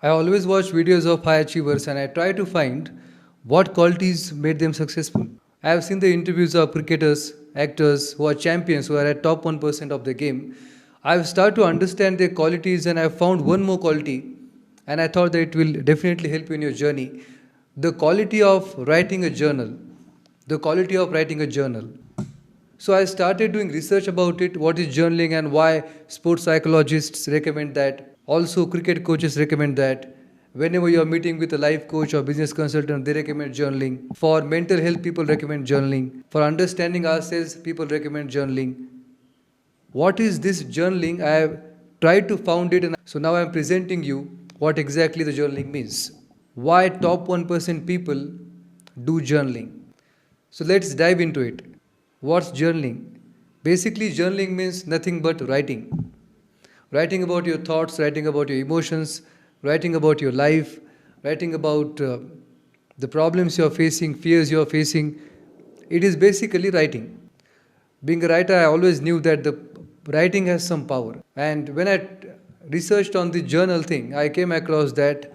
I always watch videos of high achievers and I try to find what qualities made them successful. I have seen the interviews of cricketers, actors who are champions who are at top 1% of the game. I've started to understand their qualities and I've found one more quality and I thought that it will definitely help you in your journey. The quality of writing a journal. The quality of writing a journal. So I started doing research about it, what is journaling and why sports psychologists recommend that. Also cricket coaches recommend that. Whenever you are meeting with a life coach or business consultant, they recommend journaling. For mental health, people recommend journaling. For understanding ourselves, people recommend journaling. What is this journaling? I have tried to found it and so now I am presenting you what exactly the journaling means. Why top 1% people do journaling. So let's dive into it. What's journaling? Basically, journaling means nothing but writing. Writing about your thoughts, writing about your emotions, writing about your life, writing about the problems you are facing, fears you are facing. It is basically writing. Being a writer, I always knew that the writing has some power. And when I researched on the journal thing, I came across that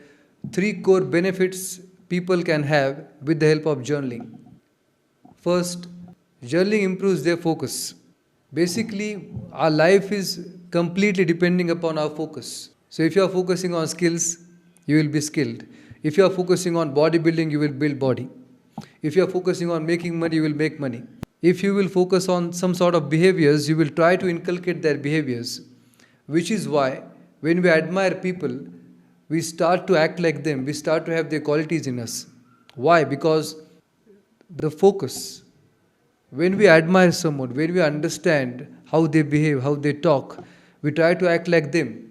three core benefits people can have with the help of journaling. First, journaling improves their focus. Basically, our life is completely depending upon our focus. So, if you are focusing on skills, you will be skilled. If you are focusing on bodybuilding, you will build body. If you are focusing on making money, you will make money. If you will focus on some sort of behaviors, you will try to inculcate their behaviors. Which is why, when we admire people, we start to act like them, we start to have their qualities in us. Why? Because the focus. When we admire someone, when we understand how they behave, how they talk, we try to act like them.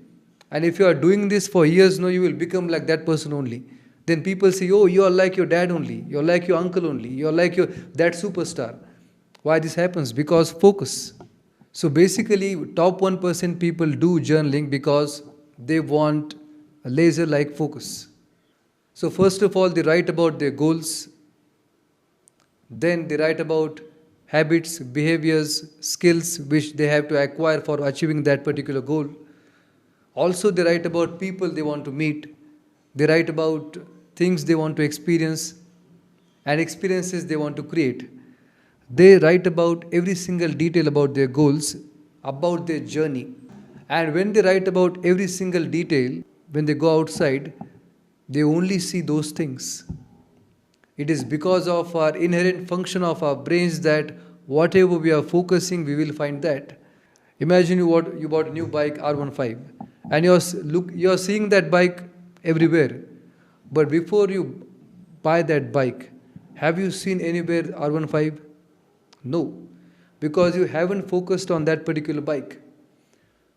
And if you are doing this for years, no, you will become like that person only. Then people say, oh, you are like your dad only, you're like your uncle only, you're like your that superstar. Why this happens? Because focus. So basically, top 1% people do journaling because they want a laser like focus. So, first of all, they write about their goals, then they write about habits, behaviors, skills which they have to acquire for achieving that particular goal. Also, they write about people they want to meet, they write about things they want to experience and experiences they want to create. They write about every single detail about their goals, about their journey. And when they write about every single detail, when they go outside, they only see those things. It is because of our inherent function of our brains that whatever we are focusing, we will find that. Imagine you bought a new bike R15 and you're seeing that bike everywhere. But before you buy that bike, have you seen anywhere R15? No, because you haven't focused on that particular bike.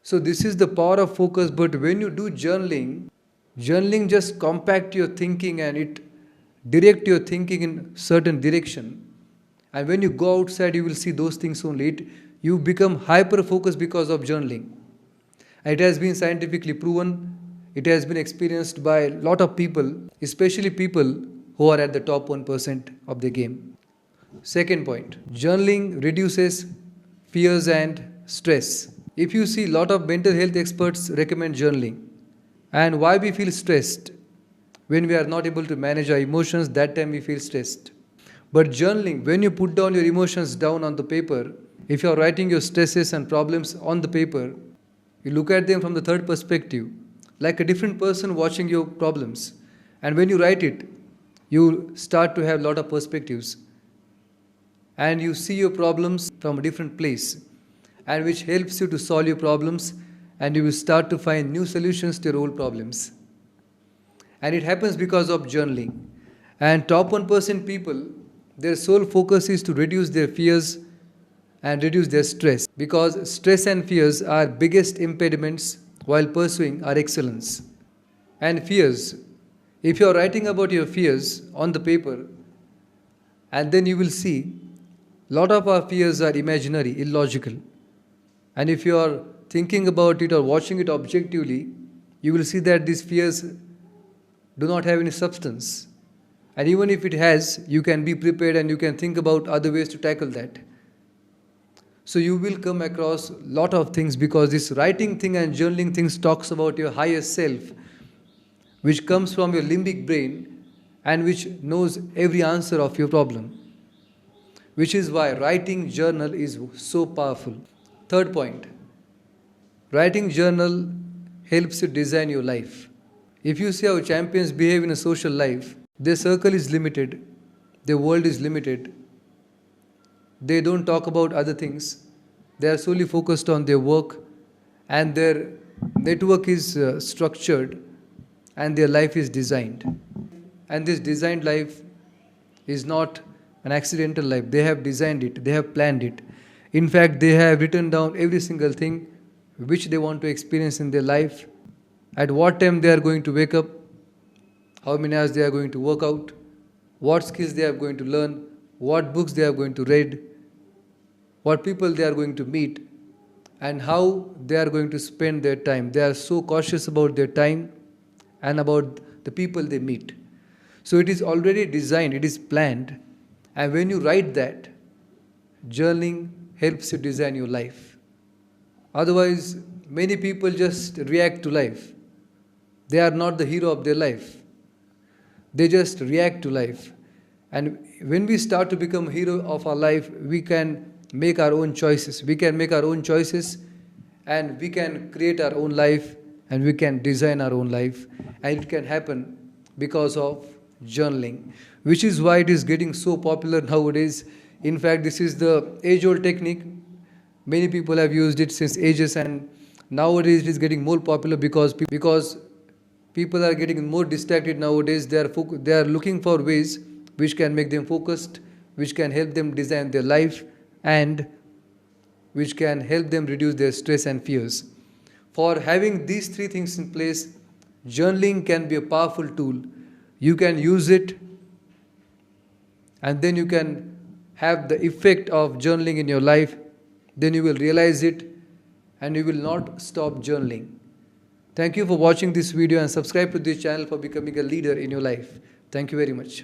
So this is the power of focus. But when you do journaling, journaling just compact your thinking and it direct your thinking in certain direction. And when you go outside, you will see those things only. You become hyper focused because of journaling. And it has been scientifically proven. It has been experienced by a lot of people, especially people who are at the top 1% of the game. Second point, journaling reduces fears and stress. If you see, a lot of mental health experts recommend journaling. And why we feel stressed? When we are not able to manage our emotions, that time we feel stressed. But journaling, when you put down your emotions down on the paper, if you are writing your stresses and problems on the paper, you look at them from the third perspective, like a different person watching your problems. And when you write it, you start to have a lot of perspectives. And you see your problems from a different place, and which helps you to solve your problems, and you will start to find new solutions to your old problems. And it happens because of journaling. And top 1% people, their sole focus is to reduce their fears and reduce their stress, because stress and fears are biggest impediments while pursuing our excellence. And fears, if you are writing about your fears on the paper, and then you will see a lot of our fears are imaginary, illogical. And if you are thinking about it or watching it objectively, you will see that these fears do not have any substance. And even if it has, you can be prepared and you can think about other ways to tackle that. So you will come across a lot of things, because this writing thing and journaling things talks about your higher self, which comes from your limbic brain and which knows every answer of your problem, which is why writing journal is so powerful. Third point, writing journal helps you design your life. If you see how champions behave in a social life, their circle is limited, their world is limited, they don't talk about other things, they are solely focused on their work, and their network is structured, and their life is designed. And this designed life is not an accidental life. They have designed it, they have planned it. In fact, they have written down every single thing which they want to experience in their life, at what time they are going to wake up, how many hours they are going to work out, what skills they are going to learn, what books they are going to read, what people they are going to meet, and how they are going to spend their time. They are so cautious about their time and about the people they meet. So it is already designed, it is planned, and when you write that, journaling helps you design your life. Otherwise, many people just react to life. They are not the hero of their life. They just react to life. And when we start to become hero of our life, we can make our own choices. We can make our own choices, and we can create our own life, and we can design our own life. And it can happen because of journaling, which is why it is getting so popular nowadays. In fact, this is the age-old technique. Many people have used it since ages, and nowadays it is getting more popular because people are getting more distracted nowadays. They are looking for ways which can make them focused, which can help them design their life, and which can help them reduce their stress and fears. For having these three things in place, journaling can be a powerful tool. You can use it, and then you can have the effect of journaling in your life. Then you will realize it, and you will not stop journaling. Thank you for watching this video, and subscribe to this channel for becoming a leader in your life. Thank you very much.